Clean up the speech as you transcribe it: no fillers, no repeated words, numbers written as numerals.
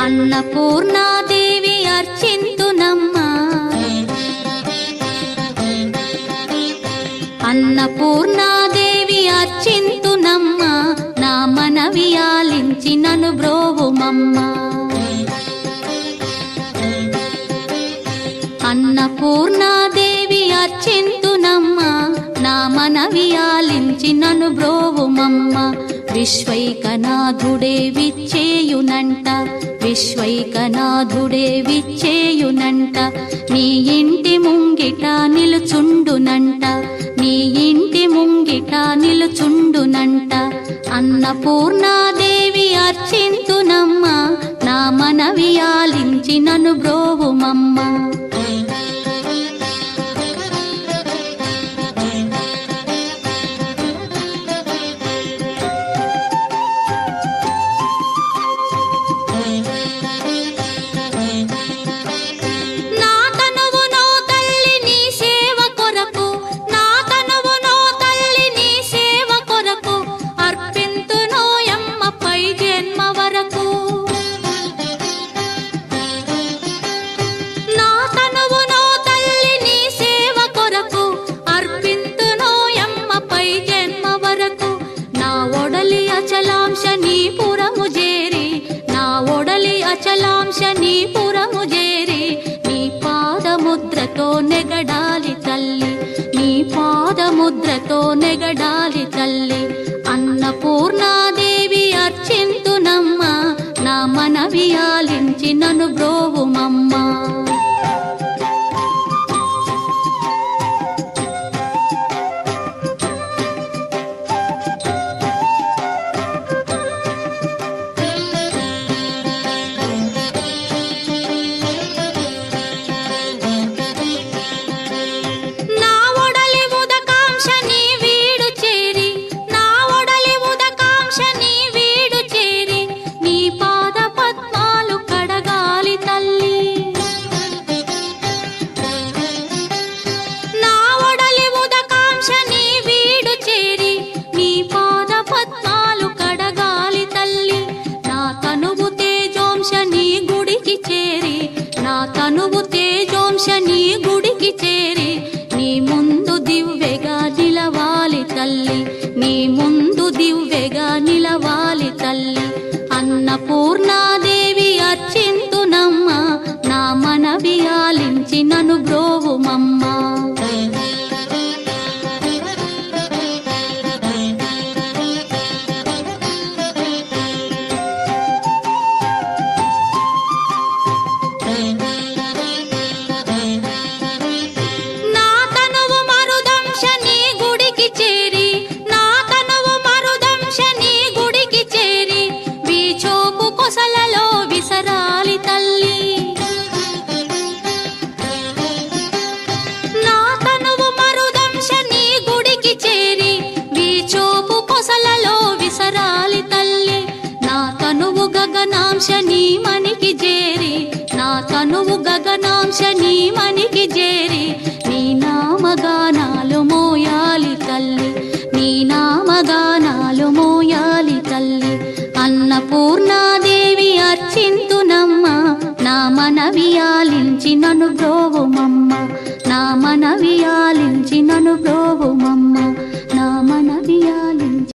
అన్నపూర్ణాదేవి అర్చింతునమ్మా, అన్నపూర్ణాదేవి అర్చింతునమ్మా, నా మనవి ఆలించి నన్ను బ్రోవుమమ్మా. అన్నపూర్ణాదేవి అర్చింతునమ్మా, నా మనవి ఆలించి నన్ను బ్రోవుమమ్మా. విశ్వైకనాథుడే విచ్చేయునంట, విశ్వైకనాథుడే విచ్చేయునంట, నీ ఇంటి ముంగిట నిలుచుండునంట, నీ ఇంటి ముంగిట నిలుచుండునంట. అన్నపూర్ణాదేవి అర్చింతునమ్మా, నా మనవి ఆలించి నన్ను బ్రోవుమమ్మా. అచలాంశనీపురము చేరి నీ పాదముద్రతో నెగడాలి తల్లి, నీ పాదముద్రతో నెగడాలి తల్లి. అన్నపూర్ణాదేవి అర్చింతునమ్మా, నా మనవి ఆలించి నన్ను బ్రోవుమమ్మా. తనువు తేజోంశని గుడికి చేరి నీ ముందు దివ్వెగా నిలవాలి తల్లి, నీ ముందు దివ్వెగా నిలవాలి తల్లి. అన్నపూర్ణాదేవి అర్చింతునమ్మా, నా మనవి ఆలించి నన్ను బ్రోవుమమ్మా. గగనాంశని మనికి చేరి, నా తనువు గగనాంశని మనికి చేరి నీ నామగానాలు మోయాలి తల్లి, నీ నామగానాలు మోయాలి తల్లి. అన్నపూర్ణాదేవి అర్చింతునమ్మా, నా మనవి ఆలించి నన్ను బ్రోవుమమ్మా, నా మనవి ఆలించి నన్ను బ్రోవు.